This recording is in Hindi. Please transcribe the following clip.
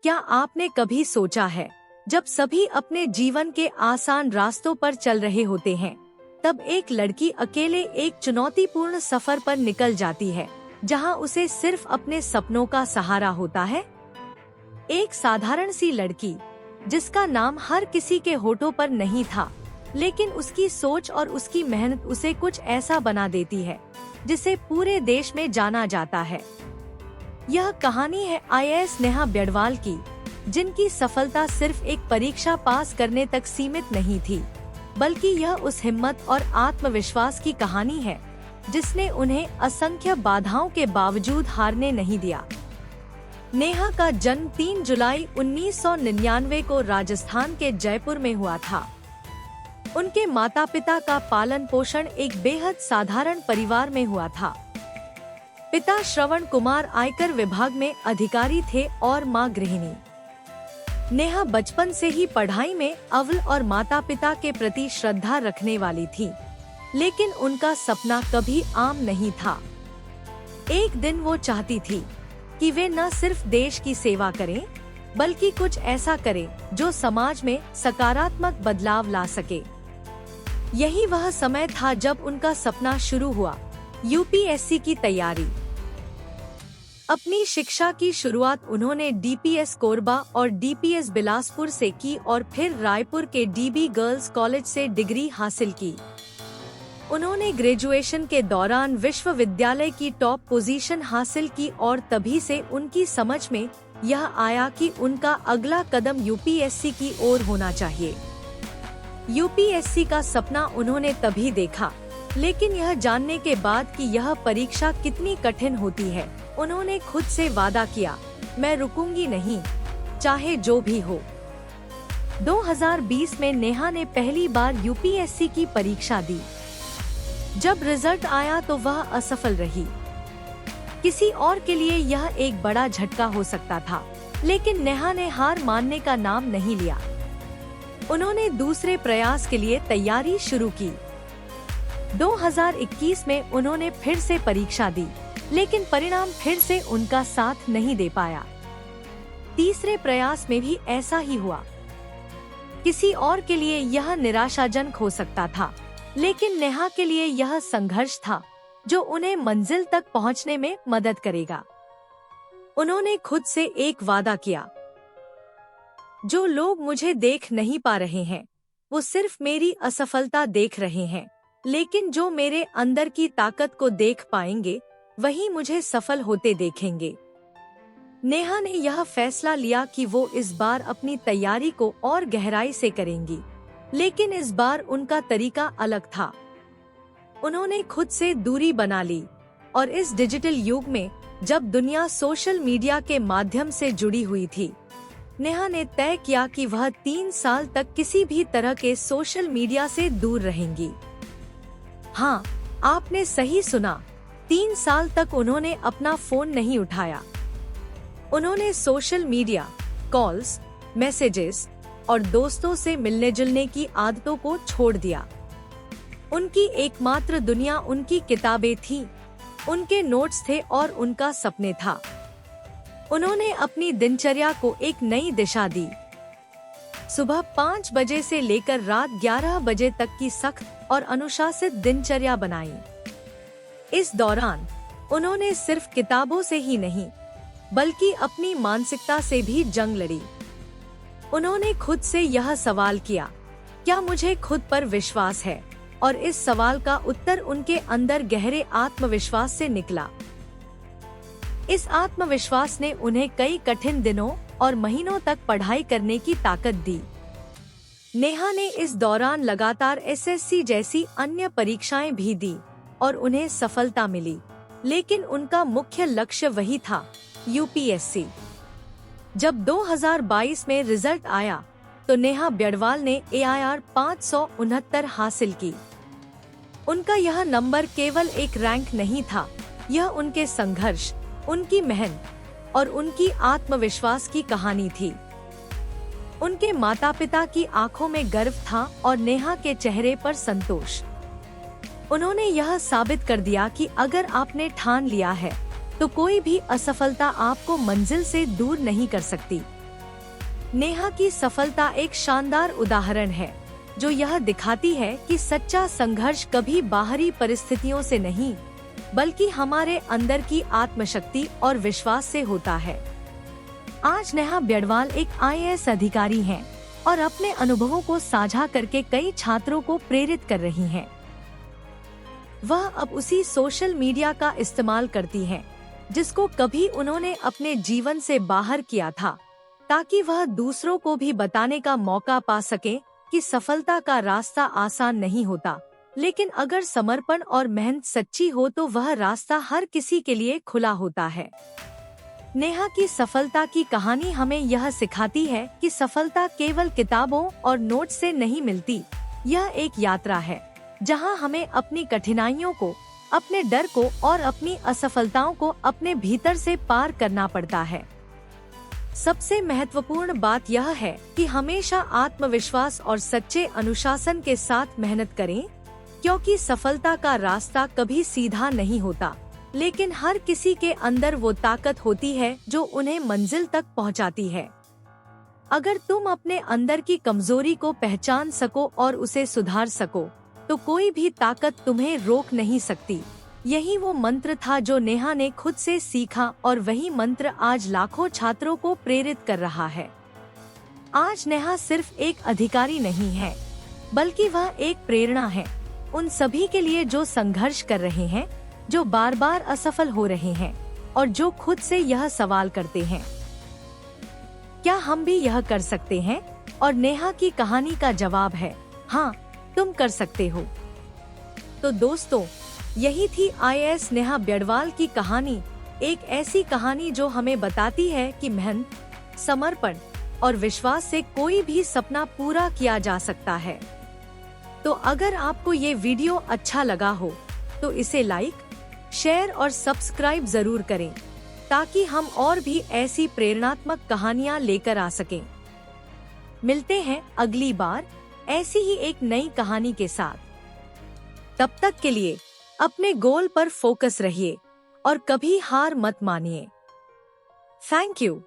क्या आपने कभी सोचा है, जब सभी अपने जीवन के आसान रास्तों पर चल रहे होते हैं, तब एक लड़की अकेले एक चुनौतीपूर्ण सफर पर निकल जाती है, जहां उसे सिर्फ अपने सपनों का सहारा होता है। एक साधारण सी लड़की, जिसका नाम हर किसी के होठों पर नहीं था, लेकिन उसकी सोच और उसकी मेहनत उसे कुछ ऐसा बना देती है जिसे पूरे देश में जाना जाता है। यह कहानी है IAS नेहा ब्याडवाल की, जिनकी सफलता सिर्फ एक परीक्षा पास करने तक सीमित नहीं थी, बल्कि यह उस हिम्मत और आत्मविश्वास की कहानी है जिसने उन्हें असंख्य बाधाओं के बावजूद हारने नहीं दिया। नेहा का जन्म 3 जुलाई 1999 को राजस्थान के जयपुर में हुआ था। उनके माता पिता का पालन पोषण एक बेहद साधारण परिवार में हुआ था। पिता श्रवण कुमार आयकर विभाग में अधिकारी थे और मां गृहिणी। नेहा बचपन से ही पढ़ाई में अव्वल और माता पिता के प्रति श्रद्धा रखने वाली थी, लेकिन उनका सपना कभी आम नहीं था। एक दिन वो चाहती थी कि वे न सिर्फ देश की सेवा करें, बल्कि कुछ ऐसा करें जो समाज में सकारात्मक बदलाव ला सके। यही वह समय था जब उनका सपना शुरू हुआ, UPSC की तैयारी। अपनी शिक्षा की शुरुआत उन्होंने DPS कोरबा और DPS बिलासपुर से की और फिर रायपुर के DB गर्ल्स कॉलेज से डिग्री हासिल की। उन्होंने ग्रेजुएशन के दौरान विश्वविद्यालय की टॉप पोजीशन हासिल की और तभी से उनकी समझ में यह आया कि उनका अगला कदम UPSC की ओर होना चाहिए। UPSC का सपना उन्होंने तभी देखा, लेकिन यह जानने के बाद कि यह परीक्षा कितनी कठिन होती है, उन्होंने खुद से वादा किया, मैं रुकूंगी नहीं, चाहे जो भी हो। 2020 में नेहा ने पहली बार UPSC की परीक्षा दी। जब रिजल्ट आया तो वह असफल रही। किसी और के लिए यह एक बड़ा झटका हो सकता था, लेकिन नेहा ने हार मानने का नाम नहीं लिया। उन्होंने दूसरे प्रयास के लिए तैयारी शुरू की। 2021 में उन्होंने फिर से परीक्षा दी, लेकिन परिणाम फिर से उनका साथ नहीं दे पाया। तीसरे प्रयास में भी ऐसा ही हुआ। किसी और के लिए यह निराशाजनक हो सकता था, लेकिन नेहा के लिए यह संघर्ष था जो उन्हें मंजिल तक पहुंचने में मदद करेगा। उन्होंने खुद से एक वादा किया, जो लोग मुझे देख नहीं पा रहे हैं, वो सिर्फ मेरी असफलता देख रहे हैं, लेकिन जो मेरे अंदर की ताकत को देख पाएंगे, वही मुझे सफल होते देखेंगे। नेहा ने यह फैसला लिया कि वो इस बार अपनी तैयारी को और गहराई से करेंगी, लेकिन इस बार उनका तरीका अलग था। उन्होंने खुद से दूरी बना ली और इस डिजिटल युग में, जब दुनिया सोशल मीडिया के माध्यम से जुड़ी हुई थी, नेहा ने तय किया कि वह 3 साल तक किसी भी तरह के सोशल मीडिया से दूर रहेंगी। हाँ, आपने सही सुना, 3 साल तक उन्होंने अपना फोन नहीं उठाया। उन्होंने सोशल मीडिया, कॉल्स, मैसेजेस और दोस्तों से मिलने जुलने की आदतों को छोड़ दिया। उनकी एकमात्र दुनिया उनकी किताबें थी, उनके नोट्स थे और उनका सपने था। उन्होंने अपनी दिनचर्या को एक नई दिशा दी। सुबह 5 बजे से लेकर रात 11 बजे तक की सख्त और अनुशासित दिनचर्या बनाई। इस दौरान उन्होंने सिर्फ किताबों से ही नहीं, बल्कि अपनी मानसिकता से भी जंग लड़ी। उन्होंने खुद से यह सवाल किया, क्या मुझे खुद पर विश्वास है? और इस सवाल का उत्तर उनके अंदर गहरे आत्मविश्वास से निकला। इस आत्मविश्वास ने उन्हें कई कठिन दिनों और महीनों तक पढ़ाई करने की ताकत दी। नेहा ने इस दौरान लगातार SSC जैसी अन्य परीक्षाएं भी दी और उन्हें सफलता मिली, लेकिन उनका मुख्य लक्ष्य वही था, UPSC। जब 2022 में रिजल्ट आया, तो नेहा ब्याडवाल ने AIR 569 हासिल की। उनका यह नंबर केवल एक रैंक नहीं था, यह उनके संघर्ष, उनकी मेहनत और उनकी आत्मविश्वास की कहानी थी। उनके माता पिता की आंखों में गर्व था और नेहा के चेहरे पर संतोष। उन्होंने यह साबित कर दिया कि अगर आपने ठान लिया है, तो कोई भी असफलता आपको मंजिल से दूर नहीं कर सकती। नेहा की सफलता एक शानदार उदाहरण है जो यह दिखाती है कि सच्चा संघर्ष कभी बाहरी परिस्थितियों से नहीं बल्कि हमारे अंदर की आत्मशक्ति और विश्वास से होता है। आज नेहा ब्याडवाल एक IAS अधिकारी हैं और अपने अनुभवों को साझा करके कई छात्रों को प्रेरित कर रही हैं। वह अब उसी सोशल मीडिया का इस्तेमाल करती हैं जिसको कभी उन्होंने अपने जीवन से बाहर किया था, ताकि वह दूसरों को भी बताने का मौका पा सके कि सफलता का रास्ता आसान नहीं होता, लेकिन अगर समर्पण और मेहनत सच्ची हो तो वह रास्ता हर किसी के लिए खुला होता है। नेहा की सफलता की कहानी हमें यह सिखाती है कि सफलता केवल किताबों और नोट से नहीं मिलती। यह एक यात्रा है जहां हमें अपनी कठिनाइयों को, अपने डर को और अपनी असफलताओं को अपने भीतर से पार करना पड़ता है। सबसे महत्वपूर्ण बात यह है कि हमेशा आत्मविश्वास और सच्चे अनुशासन के साथ मेहनत करें, क्योंकि सफलता का रास्ता कभी सीधा नहीं होता, लेकिन हर किसी के अंदर वो ताकत होती है जो उन्हें मंजिल तक पहुंचाती है। अगर तुम अपने अंदर की कमजोरी को पहचान सको और उसे सुधार सको, तो कोई भी ताकत तुम्हें रोक नहीं सकती। यही वो मंत्र था जो नेहा ने खुद से सीखा और वही मंत्र आज लाखों छात्रों को प्रेरित कर रहा है। आज नेहा सिर्फ एक अधिकारी नहीं है, बल्कि वह एक प्रेरणा है उन सभी के लिए जो संघर्ष कर रहे हैं, जो बार बार असफल हो रहे हैं और जो खुद से यह सवाल करते हैं, क्या हम भी यह कर सकते हैं? और नेहा की कहानी का जवाब है हाँ, तुम कर सकते हो। तो दोस्तों, यही थी IAS नेहा ब्याडवाल की कहानी, एक ऐसी कहानी जो हमें बताती है कि मेहनत, समर्पण और विश्वास से कोई भी सपना पूरा किया जा सकता है। तो अगर आपको ये वीडियो अच्छा लगा हो तो इसे लाइक, शेयर और सब्सक्राइब जरूर करें, ताकि हम और भी ऐसी प्रेरणात्मक कहानियाँ लेकर आ सकें। मिलते हैं अगली बार ऐसी ही एक नई कहानी के साथ। तब तक के लिए अपने गोल पर फोकस रहिए और कभी हार मत मानिए। Thank you.